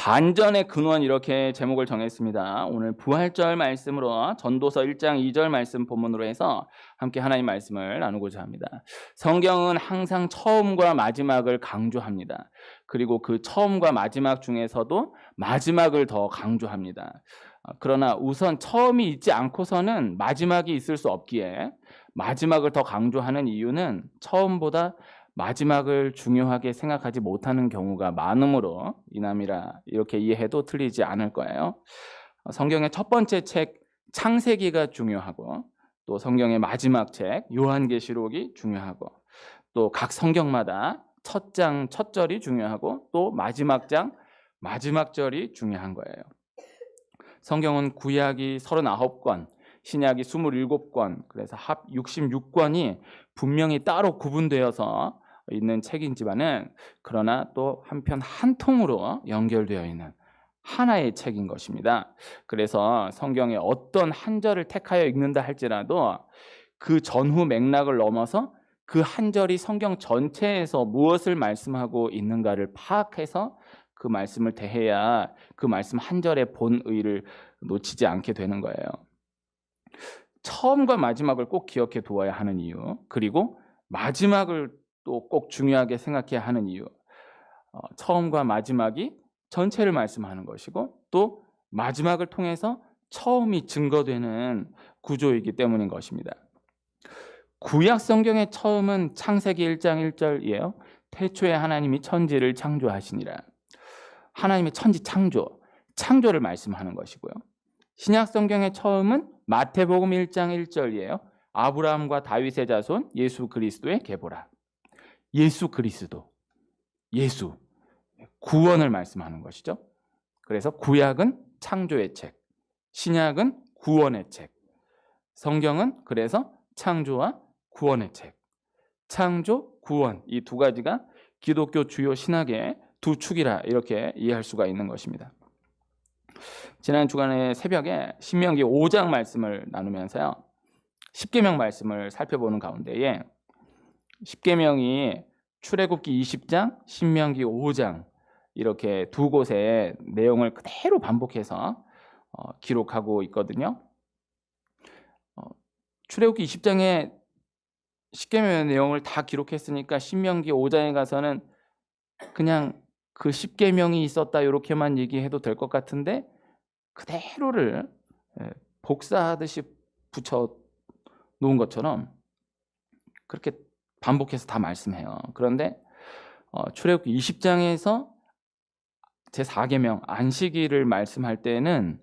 반전의 근원 이렇게 제목을 정했습니다. 오늘 부활절 말씀으로 전도서 1장 2절 말씀 본문으로 해서 함께 하나님 말씀을 나누고자 합니다. 성경은 항상 처음과 마지막을 강조합니다. 그리고 그 처음과 마지막 중에서도 마지막을 더 강조합니다. 그러나 우선 처음이 있지 않고서는 마지막이 있을 수 없기에 마지막을 더 강조하는 이유는 처음보다 마지막을 중요하게 생각하지 못하는 경우가 많으므로 인함이라 이렇게 이해해도 틀리지 않을 거예요. 성경의 첫 번째 책 창세기가 중요하고 또 성경의 마지막 책 요한계시록이 중요하고 또 각 성경마다 첫 장 첫 절이 중요하고 또 마지막 장 마지막 절이 중요한 거예요. 성경은 구약이 39권, 신약이 27권, 그래서 합 66권이 분명히 따로 구분되어서 있는 책이지만은 그러나 또 한편 한 통으로 연결되어 있는 하나의 책인 것입니다. 그래서 성경의 어떤 한 절을 택하여 읽는다 할지라도 그 전후 맥락을 넘어서 그 한 절이 성경 전체에서 무엇을 말씀하고 있는가를 파악해서 그 말씀을 대해야 그 말씀 한 절의 본의를 놓치지 않게 되는 거예요. 처음과 마지막을 꼭 기억해 두어야 하는 이유, 그리고 마지막을 또 꼭 중요하게 생각해야 하는 이유. 처음과 마지막이 전체를 말씀하는 것이고 또 마지막을 통해서 처음이 증거되는 구조이기 때문인 것입니다. 구약 성경의 처음은 창세기 1장 1절이에요. 태초에 하나님이 천지를 창조하시니라. 하나님의 천지 창조를 말씀하는 것이고요. 신약 성경의 처음은 마태복음 1장 1절이에요. 아브라함과 다윗의 자손 예수 그리스도의 계보라. 예수 그리스도, 예수, 구원을 말씀하는 것이죠. 그래서 구약은 창조의 책, 신약은 구원의 책, 성경은 그래서 창조와 구원의 책, 창조, 구원 이 두 가지가 기독교 주요 신학의 두 축이라 이렇게 이해할 수가 있는 것입니다. 지난 주간에 새벽에 신명기 5장 말씀을 나누면서요. 십계명 말씀을 살펴보는 가운데에 십계명이 출애굽기 20장, 신명기 5장 이렇게 두 곳의 내용을 그대로 반복해서 기록하고 있거든요. 출애굽기 20장에 십계명의 내용을 다 기록했으니까 신명기 5장에 가서는 그냥 그 십계명이 있었다 이렇게만 얘기해도 될 것 같은데 그대로를 복사하듯이 붙여 놓은 것처럼 그렇게 반복해서 다 말씀해요. 그런데 출애굽기 20장에서 제4계명 안식일을 말씀할 때는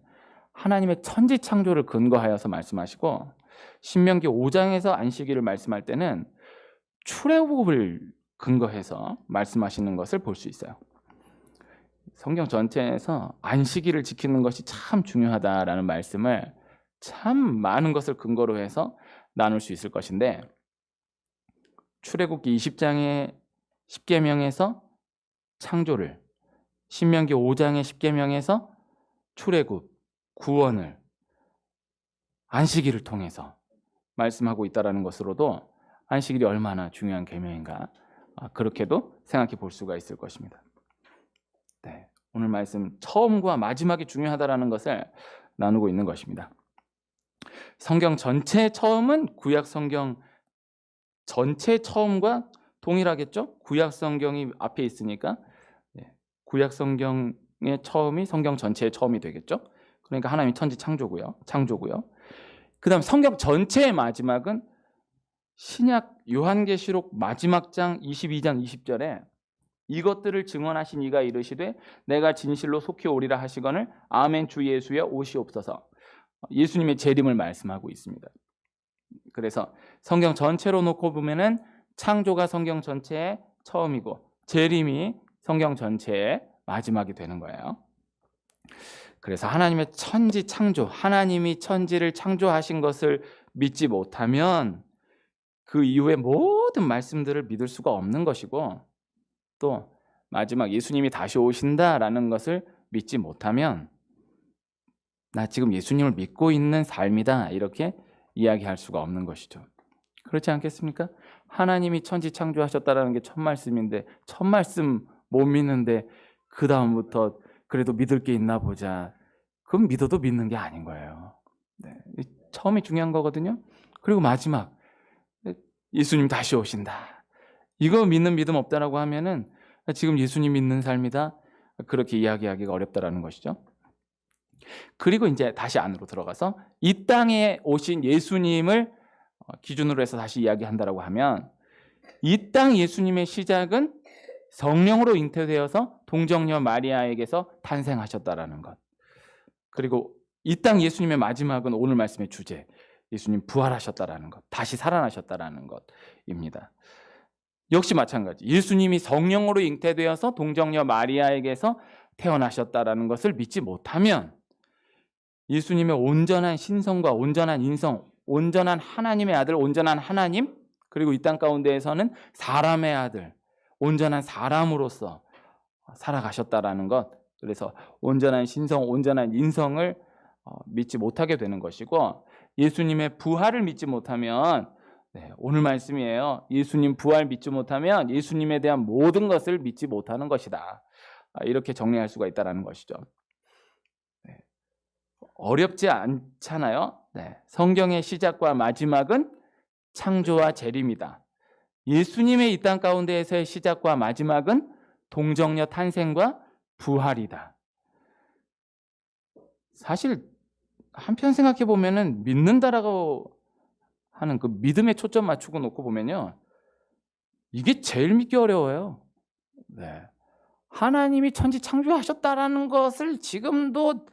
하나님의 천지 창조를 근거하여서 말씀하시고 신명기 5장에서 안식일을 말씀할 때는 출애굽을 근거해서 말씀하시는 것을 볼 수 있어요. 성경 전체에서 안식일을 지키는 것이 참 중요하다라는 말씀을 참 많은 것을 근거로 해서 나눌 수 있을 것인데 출애굽기 20장의 십계명에서 창조를, 신명기 5장의 십계명에서 출애굽, 구원을 안식일을 통해서 말씀하고 있다는 것으로도 안식일이 얼마나 중요한 계명인가 그렇게도 생각해 볼 수가 있을 것입니다. 네, 오늘 말씀 처음과 마지막이 중요하다는 것을 나누고 있는 것입니다. 성경 전체의 처음은 구약 성경 전체 처음과 동일하겠죠? 구약 성경이 앞에 있으니까 구약 성경의 처음이 성경 전체의 처음이 되겠죠? 그러니까 하나님이 천지 창조고요. 그다음 성경 전체의 마지막은 신약 요한계시록 마지막 장 22장 20절에 이것들을 증언하신 이가 이르시되 내가 진실로 속히 오리라 하시거늘 아멘 주 예수여 오시옵소서. 예수님의 재림을 말씀하고 있습니다. 그래서 성경 전체로 놓고 보면은 창조가 성경 전체의 처음이고 재림이 성경 전체의 마지막이 되는 거예요. 그래서 하나님의 천지 창조, 하나님이 천지를 창조하신 것을 믿지 못하면 그 이후의 모든 말씀들을 믿을 수가 없는 것이고 또 마지막 예수님이 다시 오신다라는 것을 믿지 못하면 나 지금 예수님을 믿고 있는 삶이다 이렇게 이야기할 수가 없는 것이죠. 그렇지 않겠습니까? 하나님이 천지 창조하셨다라는 게 첫 말씀인데 첫 말씀 못 믿는데 그 다음부터 그래도 믿을 게 있나 보자. 그럼 믿어도 믿는 게 아닌 거예요. 네. 처음이 중요한 거거든요. 그리고 마지막, 예수님 다시 오신다. 이거 믿는 믿음 없다라고 하면은 지금 예수님 믿는 삶이다. 그렇게 이야기하기가 어렵다라는 것이죠. 그리고 이제 다시 안으로 들어가서 이 땅에 오신 예수님을 기준으로 해서 다시 이야기한다라고 하면, 이 땅 예수님의 시작은 성령으로 잉태되어서 동정녀 마리아에게서 탄생하셨다라는 것. 그리고 이 땅 예수님의 마지막은 오늘 말씀의 주제, 예수님 부활하셨다라는 것, 다시 살아나셨다라는 것입니다. 역시 마찬가지, 예수님이 성령으로 잉태되어서 동정녀 마리아에게서 태어나셨다라는 것을 믿지 못하면 예수님의 온전한 신성과 온전한 인성, 온전한 하나님의 아들, 온전한 하나님, 그리고 이 땅 가운데에서는 사람의 아들, 온전한 사람으로서 살아가셨다라는 것, 그래서 온전한 신성, 온전한 인성을 믿지 못하게 되는 것이고, 예수님의 부활을 믿지 못하면, 오늘 말씀이에요. 예수님 부활 믿지 못하면 예수님에 대한 모든 것을 믿지 못하는 것이다. 이렇게 정리할 수가 있다는 것이죠. 어렵지 않잖아요. 성경의 시작과 마지막은 창조와 재림이다. 예수님의 이 땅 가운데에서의 시작과 마지막은 동정녀 탄생과 부활이다. 사실 한편 생각해 보면은 믿는다라고 하는 그 믿음에 초점 맞추고 놓고 보면요, 이게 제일 믿기 어려워요. 하나님이 천지 창조하셨다라는 것을 지금도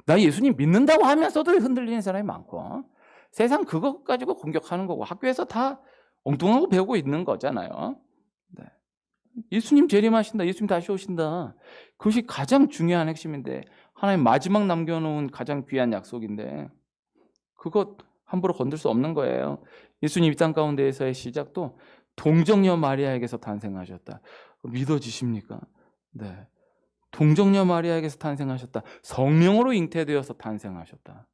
나 예수님 믿는다고 하면서도 흔들리는 사람이 많고, 세상 그것 가지고 공격하는 거고, 학교에서 다 엉뚱한 거 배우고 있는 거잖아요. 예수님 재림하신다, 예수님 다시 오신다, 그것이 가장 중요한 핵심인데, 하나님 마지막 남겨놓은 가장 귀한 약속인데 그것 함부로 건들 수 없는 거예요. 예수님 이 땅 가운데에서의 시작도 동정녀 마리아에게서 탄생하셨다. 믿어지십니까? 동정녀 마리아에게서 탄생하셨다. 성령으로 잉태되어서 탄생하셨다.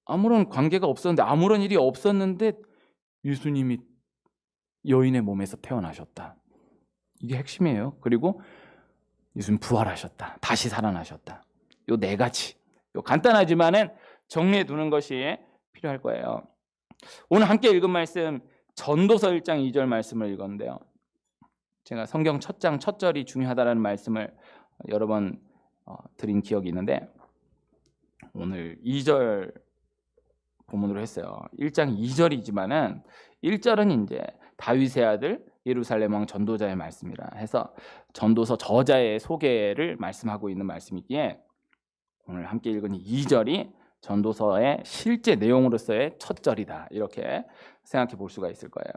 아무런 관계가 없었는데, 아무런 일이 없었는데 예수님이 여인의 몸에서 태어나셨다. 이게 핵심이에요. 그리고 예수님 부활하셨다. 다시 살아나셨다. 요 네 가지, 요 간단하지만은 정리해 두는 것이 필요할 거예요. 오늘 함께 읽은 말씀, 전도서 1장 2절 말씀을 읽었는데요, 제가 성경 첫 장 첫 절이 중요하다는 말씀을 여러 번 드린 기억이 있는데, 오늘 2절 본문으로 했어요. 1장 2절이지만은 1절은 이제 다윗의 아들 예루살렘 왕 전도자의 말씀이라 해서 전도서 저자의 소개를 말씀하고 있는 말씀이기에, 오늘 함께 읽은 2절이 전도서의 실제 내용으로서의 첫 절이다, 이렇게 생각해 볼 수가 있을 거예요.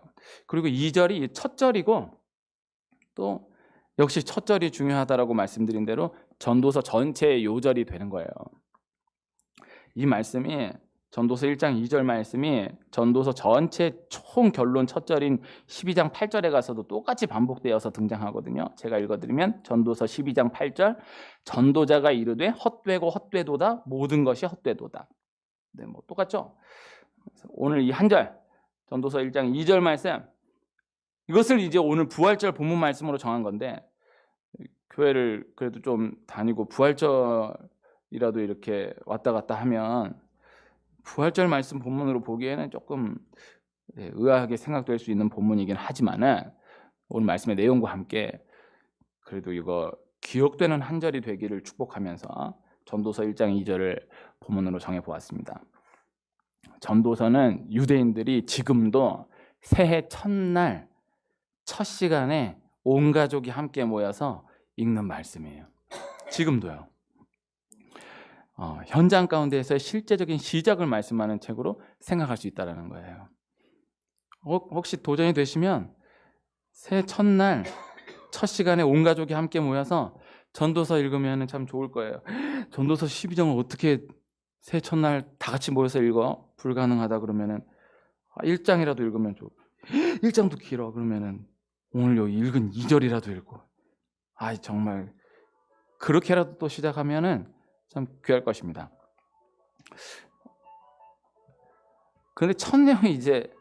그리고 2절이 첫 절이고, 또 역시 첫 절이 중요하다라고 말씀드린 대로 전도서 전체의 요절이 되는 거예요. 이 말씀이, 전도서 1장 2절 말씀이 전도서 전체 총 결론 첫 절인 12장 8절에 가서도 똑같이 반복되어서 등장하거든요. 제가 읽어드리면, 전도서 12장 8절, 전도자가 이르되 헛되고 헛되도다, 모든 것이 헛되도다. 뭐 똑같죠? 오늘 이 한 절, 전도서 1장 2절 말씀, 이것을 이제 오늘 부활절 본문 말씀으로 정한 건데, 교회를 그래도 좀 다니고 부활절이라도 이렇게 왔다 갔다 하면 부활절 말씀 본문으로 보기에는 조금 의아하게 생각될 수 있는 본문이긴 하지만은, 오늘 말씀의 내용과 함께 그래도 이거 기억되는 한 절이 되기를 축복하면서 전도서 1장 2절을 본문으로 정해보았습니다. 전도서는 유대인들이 지금도 새해 첫날 첫 시간에 온 가족이 함께 모여서 읽는 말씀이에요. 지금도요. 현장 가운데에서의 실제적인 시작을 말씀하는 책으로 생각할 수 있다는 거예요. 혹시 도전이 되시면 새해 첫날 첫 시간에 온 가족이 함께 모여서 전도서 읽으면 참 좋을 거예요. 전도서 12장을 어떻게 새해 첫날 다 같이 모여서 읽어? 불가능하다 그러면은 1장이라도 읽으면 좋고, 1장도 길어 그러면은 오늘 여기 읽은 2절이라도 읽고, 정말 그렇게라도 또 시작하면은 참 귀할 것입니다. 그런데 첫 내용이 이제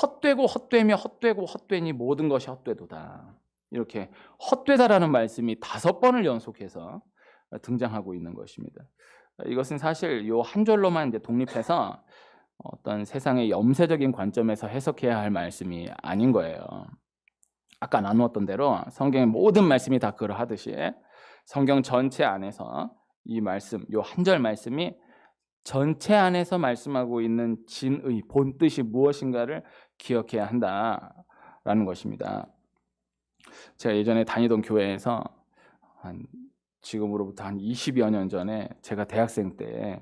헛되고 헛되며 헛되고 헛되니 모든 것이 헛되도다. 이렇게 헛되다라는 말씀이 5번을 연속해서 등장하고 있는 것입니다. 이것은 사실 요 한 절로만 이제 독립해서 어떤 세상의 염세적인 관점에서 해석해야 할 말씀이 아닌 거예요. 아까 나누었던 대로 성경의 모든 말씀이 다 그러하듯이 성경 전체 안에서 이 말씀, 요 한 절 말씀이 전체 안에서 말씀하고 있는 진의, 본뜻이 무엇인가를 기억해야 한다라는 것입니다. 제가 예전에 다니던 교회에서 지금으로부터 한 20여 년 전에 제가 대학생 때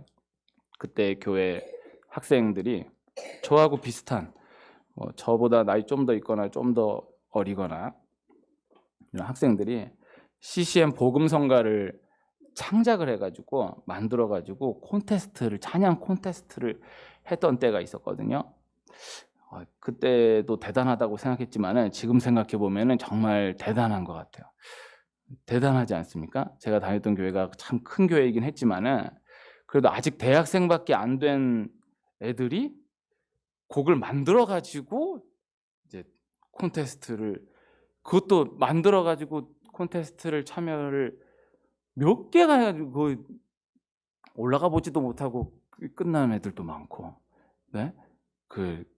그때 교회 학생들이 저하고 비슷한 저보다 나이 좀 더 있거나 좀 더 어리거나 이런 학생들이 CCM 복음성가를 창작을 해가지고 만들어가지고 콘테스트를 찬양 콘테스트를 했던 때가 있었거든요. 그때도 대단하다고 생각했지만은 지금 생각해 보면은 정말 대단한 것 같아요. 대단하지 않습니까? 제가 다녔던 교회가 참 큰 교회이긴 했지만은 그래도 아직 대학생밖에 안 된 애들이 곡을 만들어 가지고 이제 콘테스트를 그것도 만들어 가지고 콘테스트를 참여를 몇 개가 해가지고 올라가 보지도 못하고 끝나는 애들도 많고, 네,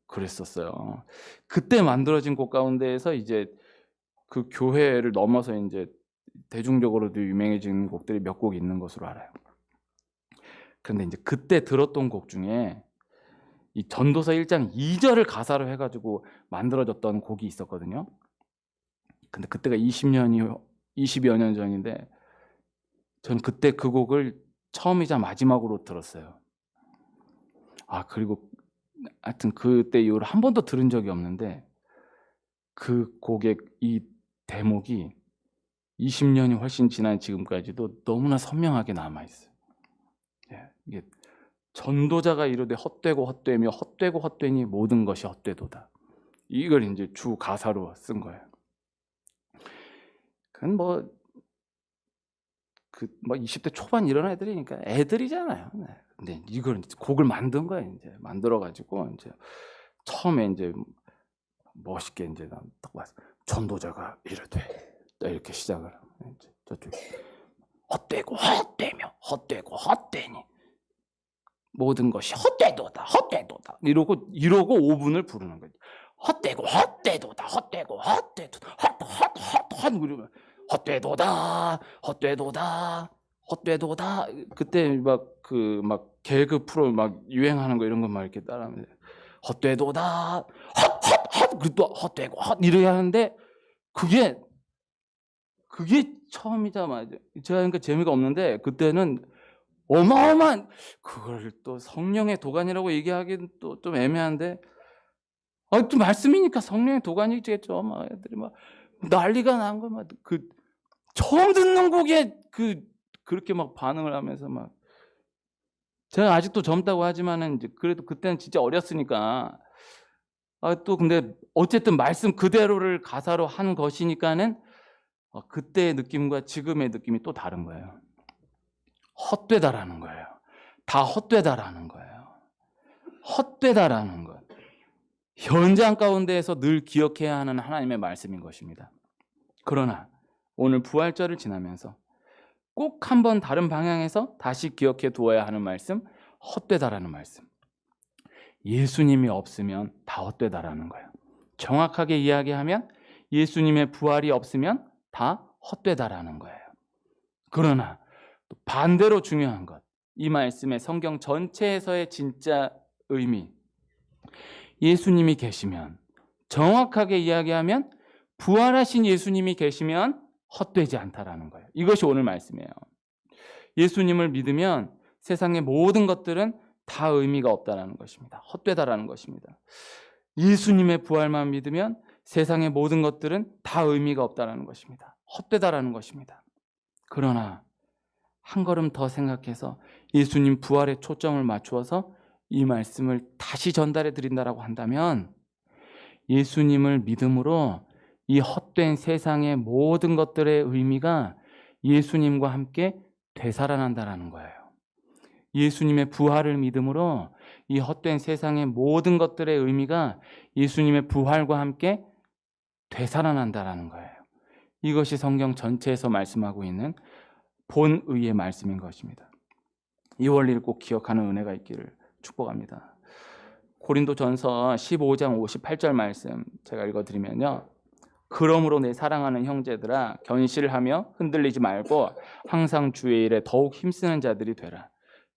그랬었어요. 그때 만들어진 곡 가운데에서 이제 그 교회를 넘어서 이제 대중적으로도 유명해진 곡들이 몇 곡 있는 것으로 알아요. 그런데 이제 그때 들었던 곡 중에 이 전도서 1장 2절을 가사로 해가지고 만들어졌던 곡이 있었거든요. 근데 그때가 20여 년 전인데 저는 그때 그 곡을 처음이자 마지막으로 들었어요. 그리고 하여튼 그때 이후로 한 번도 들은 적이 없는데 그 곡의 이 대목이 20년이 훨씬 지난 지금까지도 너무나 선명하게 남아있어요. 이게 전도자가 이르되 헛되고 헛되며 헛되고 헛되니 모든 것이 헛되도다. 이걸 이제 주 가사로 쓴 거예요. 그건 20대 초반 이런 애들이니까 애들이잖아요. 네. 근데 이걸 곡을 만든 거예요. 이제 만들어가지고 이제 처음에 이제 멋있게 이제 딱 와서 전도자가 이르되 이렇게 시작을 이제 저쪽 헛되고 헛되며 헛되고 헛되니 모든 것이 헛되도다 헛되도다 이러고 5분을 부르는 거예요. 헛되고 헛되도다 헛되고 헛되도다 헛 그러면 헛되도다 헛되도다 헛되도다. 그때 막 개그 프로 막 유행하는 거 이런 거 막 이렇게 따라하면 헛되도다 헛 그또 헛되고 헛 이래야 하는데 그게 처음이자마자 제가 그러니까 재미가 없는데 그때는 어마어마한 그걸 또 성령의 도가니라고 얘기하기는 또 좀 애매한데 또 말씀이니까 성령의 도가니겠죠. 막 애들이 막 난리가 난 거 막 처음 듣는 곡에 그렇게 막 반응을 하면서 막 제가 아직도 젊다고 하지만은 이제 그래도 그때는 진짜 어렸으니까 또 근데 어쨌든 말씀 그대로를 가사로 한 것이니까는 그때의 느낌과 지금의 느낌이 또 다른 거예요. 헛되다라는 거예요. 다 헛되다라는 거예요. 헛되다라는 것. 현장 가운데에서 늘 기억해야 하는 하나님의 말씀인 것입니다. 그러나 오늘 부활절을 지나면서 꼭 한번 다른 방향에서 다시 기억해 두어야 하는 말씀, 헛되다라는 말씀. 예수님이 없으면 다 헛되다라는 거예요. 정확하게 이야기하면 예수님의 부활이 없으면 다 헛되다라는 거예요. 그러나 또 반대로 중요한 것, 이 말씀의 성경 전체에서의 진짜 의미, 예수님이 계시면, 정확하게 이야기하면 부활하신 예수님이 계시면 헛되지 않다라는 거예요. 이것이 오늘 말씀이에요. 예수님을 믿으면 세상의 모든 것들은 다 의미가 없다라는 것입니다. 헛되다라는 것입니다. 예수님의 부활만 믿으면 세상의 모든 것들은 다 의미가 없다라는 것입니다. 헛되다라는 것입니다. 그러나 한 걸음 더 생각해서 예수님 부활에 초점을 맞추어서 이 말씀을 다시 전달해 드린다라고 한다면 예수님을 믿음으로 이 헛된 세상의 모든 것들의 의미가 예수님과 함께 되살아난다라는 거예요. 예수님의 부활을 믿음으로 이 헛된 세상의 모든 것들의 의미가 예수님의 부활과 함께 되살아난다라는 거예요. 이것이 성경 전체에서 말씀하고 있는 본의의 말씀인 것입니다. 이 원리를 꼭 기억하는 은혜가 있기를 축복합니다. 고린도전서 15장 58절 말씀 제가 읽어드리면요. 그러므로 내 사랑하는 형제들아 견실하며 흔들리지 말고 항상 주의 일에 더욱 힘쓰는 자들이 되라.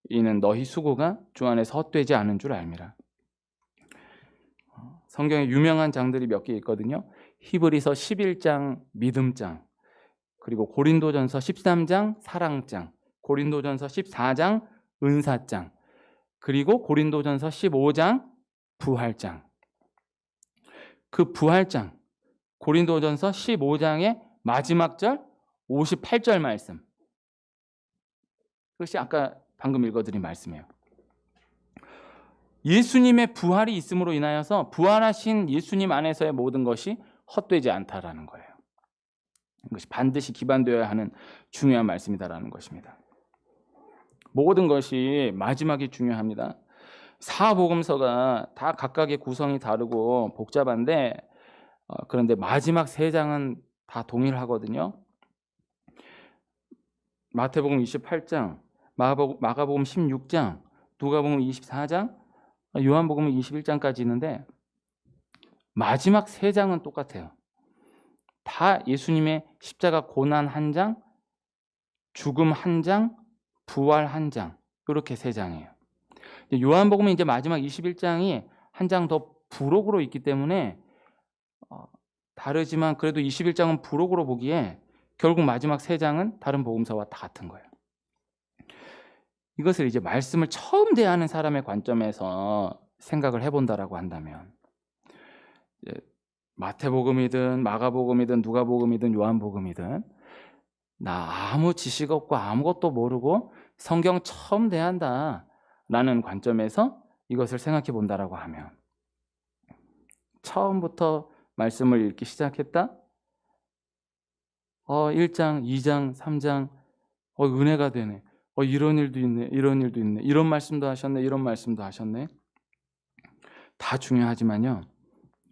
이는 너희 수고가 주 안에서 헛되지 않은 줄 알미라. 성경에 유명한 장들이 몇 개 있거든요. 히브리서 11장 믿음장, 그리고 고린도전서 13장 사랑장, 고린도전서 14장 은사장, 그리고 고린도전서 15장 부활장. 그 부활장, 고린도전서 15장의 마지막 절 58절 말씀, 그것이 아까 방금 읽어드린 말씀이에요. 예수님의 부활이 있음으로 인하여서 부활하신 예수님 안에서의 모든 것이 헛되지 않다라는 거예요. 이것이 반드시 기반되어야 하는 중요한 말씀이다라는 것입니다. 모든 것이 마지막이 중요합니다. 사복음서가 다 각각의 구성이 다르고 복잡한데 그런데 마지막 세 장은 다 동일하거든요. 마태복음 28장, 마가복음 16장, 누가복음 24장, 요한복음 21장까지 있는데 마지막 세 장은 똑같아요. 다 예수님의 십자가 고난 한 장, 죽음 한 장, 부활 한 장, 이렇게 세 장이에요. 요한복음은 이제 마지막 21장이 한 장 더 부록으로 있기 때문에 다르지만 그래도 21장은 부록으로 보기에 결국 마지막 세 장은 다른 복음서와 다 같은 거예요. 이것을 이제 말씀을 처음 대하는 사람의 관점에서 생각을 해본다라고 한다면 마태복음이든 마가복음이든 누가복음이든 요한복음이든 나 아무 지식 없고 아무것도 모르고 성경 처음 대한다라는 관점에서 이것을 생각해 본다라고 하면 처음부터 말씀을 읽기 시작했다? 1장, 2장, 3장 은혜가 되네. 이런 일도 있네. 이런 일도 있네. 이런 말씀도 하셨네. 이런 말씀도 하셨네. 다 중요하지만요.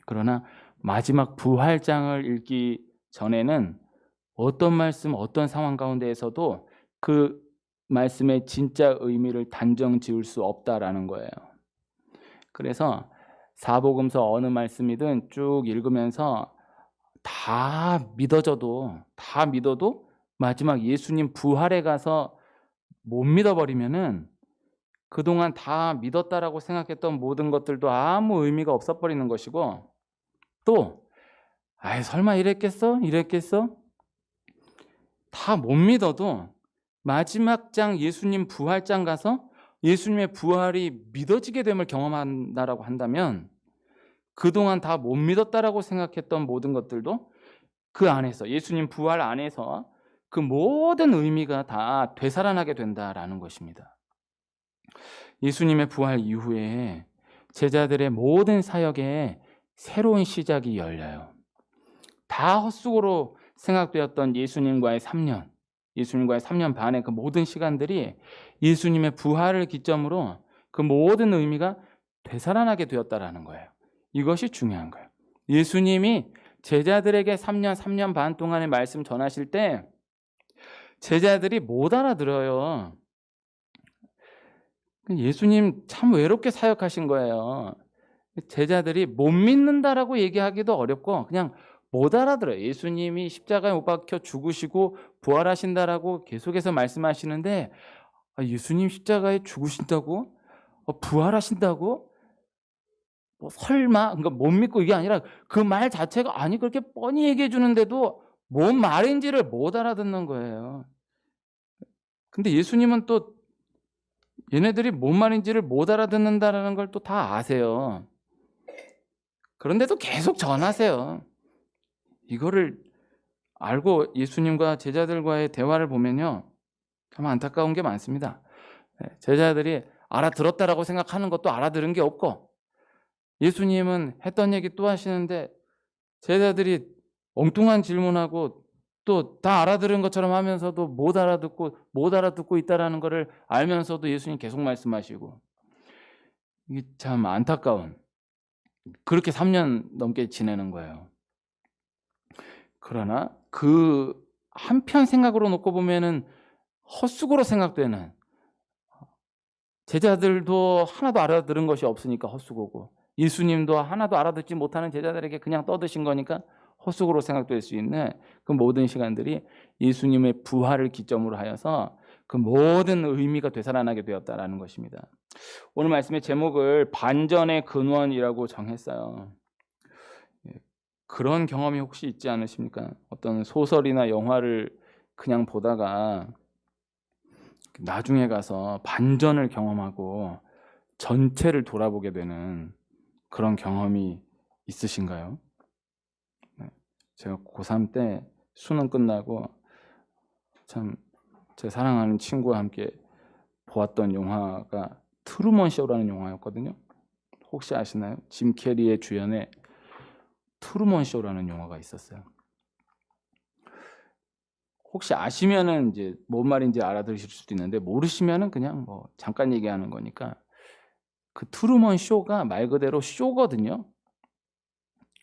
그러나 마지막 부활장을 읽기 전에는 어떤 말씀, 어떤 상황 가운데에서도 그 말씀의 진짜 의미를 단정 지을 수 없다라는 거예요. 그래서 사복음서 어느 말씀이든 쭉 읽으면서 다 믿어도 마지막 예수님 부활에 가서 못 믿어버리면은 그동안 다 믿었다라고 생각했던 모든 것들도 아무 의미가 없어버리는 것이고, 또 설마 이랬겠어? 다 못 믿어도 마지막 장 예수님 부활장 가서 예수님의 부활이 믿어지게 됨을 경험한다라고 한다면 그동안 다 못 믿었다라고 생각했던 모든 것들도 그 안에서, 예수님 부활 안에서 그 모든 의미가 다 되살아나게 된다라는 것입니다. 예수님의 부활 이후에 제자들의 모든 사역에 새로운 시작이 열려요. 다 헛수고로 생각되었던 예수님과의 3년 반의 그 모든 시간들이 예수님의 부활을 기점으로 그 모든 의미가 되살아나게 되었다라는 거예요. 이것이 중요한 거예요. 예수님이 제자들에게 3년 반 동안의 말씀 전하실 때 제자들이 못 알아들어요. 예수님 참 외롭게 사역하신 거예요. 제자들이 못 믿는다라고 얘기하기도 어렵고 그냥 못 알아들어요. 예수님이 십자가에 못 박혀 죽으시고 부활하신다라고 계속해서 말씀하시는데 예수님 십자가에 죽으신다고? 부활하신다고? 설마? 그러니까 못 믿고 이게 아니라 그 말 자체가 그렇게 뻔히 얘기해 주는데도 뭔 말인지를 못 알아듣는 거예요. 근데 예수님은 또 얘네들이 뭔 말인지를 못 알아듣는다라는 걸 또 다 아세요. 그런데도 계속 전하세요. 이거를 알고 예수님과 제자들과의 대화를 보면요, 참 안타까운 게 많습니다. 제자들이 알아들었다라고 생각하는 것도 알아들은 게 없고, 예수님은 했던 얘기 또 하시는데 제자들이 엉뚱한 질문하고 또 다 알아들은 것처럼 하면서도 못 알아듣고 있다라는 것을 알면서도 예수님 계속 말씀하시고, 이게 참 안타까운, 그렇게 3년 넘게 지내는 거예요. 그러나 그 한편 생각으로 놓고 보면은 헛수고로 생각되는, 제자들도 하나도 알아들은 것이 없으니까 헛수고고, 예수님도 하나도 알아듣지 못하는 제자들에게 그냥 떠드신 거니까 헛수고로 생각될 수 있는 그 모든 시간들이 예수님의 부활을 기점으로 하여서 그 모든 의미가 되살아나게 되었다라는 것입니다. 오늘 말씀의 제목을 반전의 근원이라고 정했어요. 그런 경험이 혹시 있지 않으십니까? 어떤 소설이나 영화를 그냥 보다가 나중에 가서 반전을 경험하고 전체를 돌아보게 되는 그런 경험이 있으신가요? 제가 고3 때 수능 끝나고 참 제 사랑하는 친구와 함께 보았던 영화가 트루먼 쇼라는 영화였거든요. 혹시 아시나요? 짐 캐리의 주연의 트루먼 쇼라는 영화가 있었어요. 혹시 아시면은 이제 뭔 말인지 알아들으실 수도 있는데, 모르시면은 그냥 뭐 잠깐 얘기하는 거니까, 그 트루먼 쇼가 말 그대로 쇼거든요.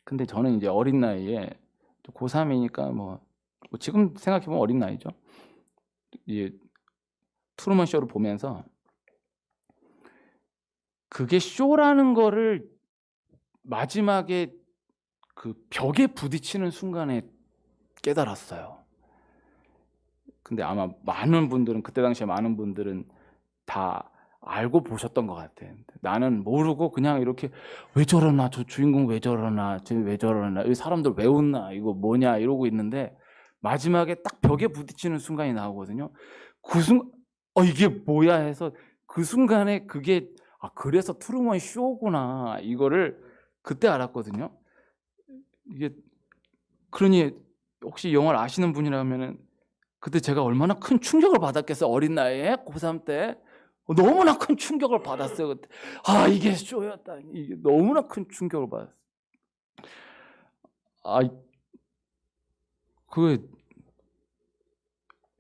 근데 저는 이제 어린 나이에 고3이니까 뭐 지금 생각해 보면 어린 나이죠. 이 트루먼 쇼를 보면서 그게 쇼라는 거를 마지막에 그 벽에 부딪히는 순간에 깨달았어요. 근데 아마 많은 분들은, 그때 당시에 많은 분들은 다 알고 보셨던 것 같아요. 나는 모르고 그냥 이렇게 왜 저러나, 저 주인공 왜 저러나, 저 왜 저러나, 이 사람들 왜 웃나, 이거 뭐냐 이러고 있는데 마지막에 딱 벽에 부딪히는 순간이 나오거든요. 그 순간 이게 뭐야 해서 그 순간에 그게 그래서 트루먼 쇼구나, 이거를 그때 알았거든요. 이게 그러니 혹시 영화를 아시는 분이라면은 그때 제가 얼마나 큰 충격을 받았겠어요. 어린 나이에 고3 때 너무나 큰 충격을 받았어요. 그때 이게 쇼였다. 이게 너무나 큰 충격을 받았어요. 그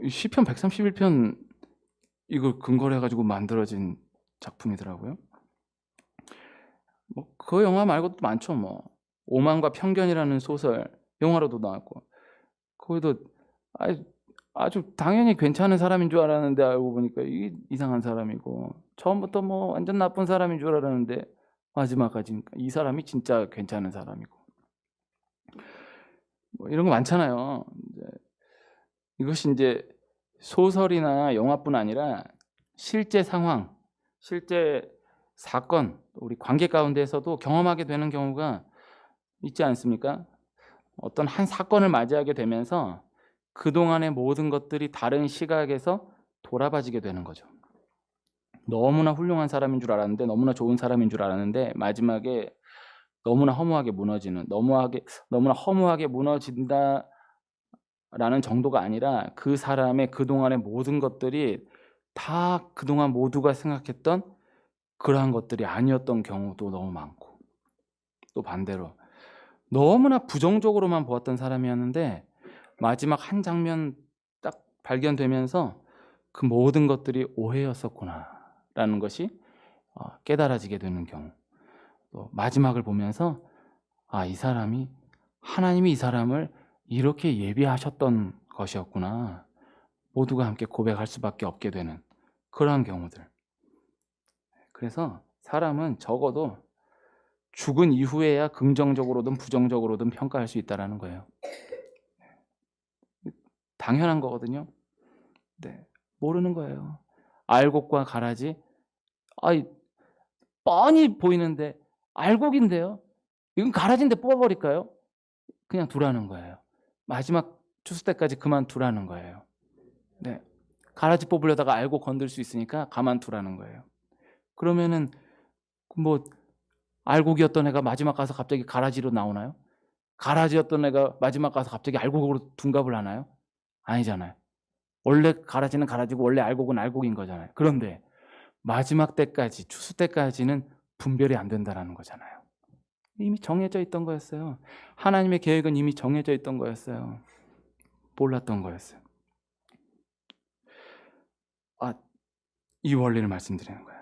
시편 131편 이걸 근거로 해가지고 만들어진 작품이더라고요. 뭐 그 영화 말고도 많죠. 뭐 오만과 편견이라는 소설 영화로도 나왔고, 거기도 아주 당연히 괜찮은 사람인 줄 알았는데 알고 보니까 이게 이상한 사람이고, 처음부터 뭐 완전 나쁜 사람인 줄 알았는데 마지막까지 이 사람이 진짜 괜찮은 사람이고, 뭐 이런 거 많잖아요. 이것이 이제 소설이나 영화뿐 아니라 실제 상황, 실제 사건, 우리 관계 가운데에서도 경험하게 되는 경우가 있지 않습니까? 어떤 한 사건을 맞이하게 되면서 그동안의 모든 것들이 다른 시각에서 돌아봐지게 되는 거죠. 너무나 훌륭한 사람인 줄 알았는데, 너무나 좋은 사람인 줄 알았는데 마지막에 너무나 허무하게 무너지는, 너무나 허무하게 무너진다라는 정도가 아니라 그 사람의 그동안의 모든 것들이 다 그동안 모두가 생각했던 그러한 것들이 아니었던 경우도 너무 많고, 또 반대로 너무나 부정적으로만 보았던 사람이었는데 마지막 한 장면 딱 발견되면서 그 모든 것들이 오해였었구나라는 것이 깨달아지게 되는 경우, 또 마지막을 보면서 이 사람이, 하나님이 이 사람을 이렇게 예비하셨던 것이었구나, 모두가 함께 고백할 수밖에 없게 되는 그러한 경우들. 그래서 사람은 적어도 죽은 이후에야 긍정적으로든 부정적으로든 평가할 수 있다는 거예요. 당연한 거거든요. 네, 모르는 거예요. 알곡과 가라지, 뻔히 보이는데 알곡인데요, 이건 가라지인데 뽑아버릴까요? 그냥 두라는 거예요. 마지막 추수 때까지 그만두라는 거예요. 네, 가라지 뽑으려다가 알곡 건들 수 있으니까 가만두라는 거예요. 그러면은 뭐 알곡이었던 애가 마지막 가서 갑자기 가라지로 나오나요? 가라지였던 애가 마지막 가서 갑자기 알곡으로 둔갑을 하나요? 아니잖아요. 원래 가라지는 가라지고 원래 알곡은 알곡인 거잖아요. 그런데 마지막 때까지, 추수 때까지는 분별이 안 된다는 거잖아요. 이미 정해져 있던 거였어요. 하나님의 계획은 이미 정해져 있던 거였어요. 몰랐던 거였어요. 이 원리를 말씀드리는 거예요.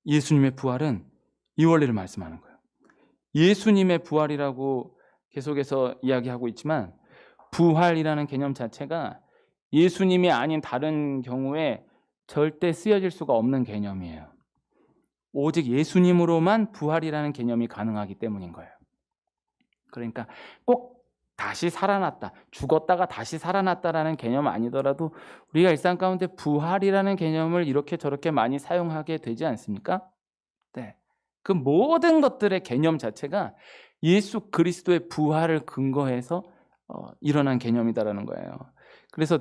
예수님의 부활은 이 원리를 말씀하는 거예요. 예수님의 부활이라고 계속해서 이야기하고 있지만 부활이라는 개념 자체가 예수님이 아닌 다른 경우에 절대 쓰여질 수가 없는 개념이에요. 오직 예수님으로만 부활이라는 개념이 가능하기 때문인 거예요. 그러니까 꼭 다시 살아났다, 죽었다가 다시 살아났다라는 개념 아니더라도 우리가 일상 가운데 부활이라는 개념을 이렇게 저렇게 많이 사용하게 되지 않습니까? 네. 그 모든 것들의 개념 자체가 예수 그리스도의 부활을 근거해서 일어난 개념이다라는 거예요. 그래서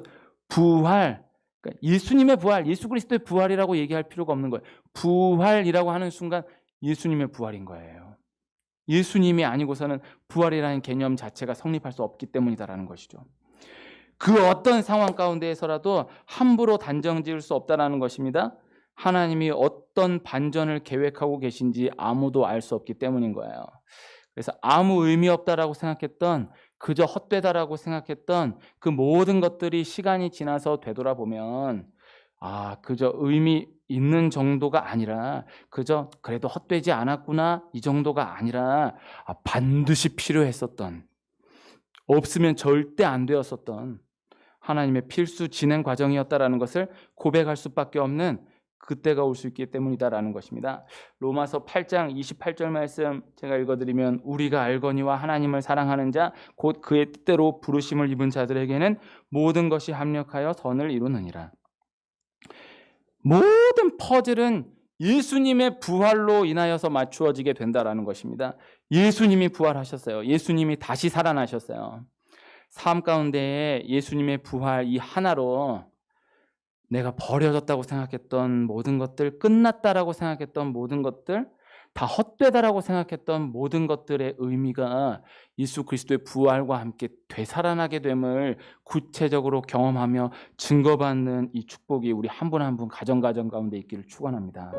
부활, 그러니까 예수님의 부활, 예수 그리스도의 부활이라고 얘기할 필요가 없는 거예요. 부활이라고 하는 순간 예수님의 부활인 거예요. 예수님이 아니고서는 부활이라는 개념 자체가 성립할 수 없기 때문이다라는 것이죠. 그 어떤 상황 가운데에서라도 함부로 단정 지을 수 없다라는 것입니다. 하나님이 어떤 반전을 계획하고 계신지 아무도 알 수 없기 때문인 거예요. 그래서 아무 의미 없다라고 생각했던, 그저 헛되다라고 생각했던 그 모든 것들이 시간이 지나서 되돌아보면 그저 의미 있는 정도가 아니라, 그저 그래도 헛되지 않았구나 이 정도가 아니라 반드시 필요했었던, 없으면 절대 안 되었었던 하나님의 필수 진행 과정이었다라는 것을 고백할 수밖에 없는 그때가 올 수 있기 때문이다라는 것입니다. 로마서 8장 28절 말씀 제가 읽어드리면, 우리가 알거니와 하나님을 사랑하는 자 곧 그의 뜻대로 부르심을 입은 자들에게는 모든 것이 합력하여 선을 이루느니라. 모든 퍼즐은 예수님의 부활로 인하여서 맞추어지게 된다라는 것입니다. 예수님이 부활하셨어요. 예수님이 다시 살아나셨어요. 삶 가운데에 예수님의 부활 이 하나로 내가 버려졌다고 생각했던 모든 것들, 끝났다라고 생각했던 모든 것들, 다 헛되다라고 생각했던 모든 것들의 의미가 예수 그리스도의 부활과 함께 되살아나게 됨을 구체적으로 경험하며 증거받는 이 축복이 우리 한 분 한 분 가정 가운데 있기를 축원합니다.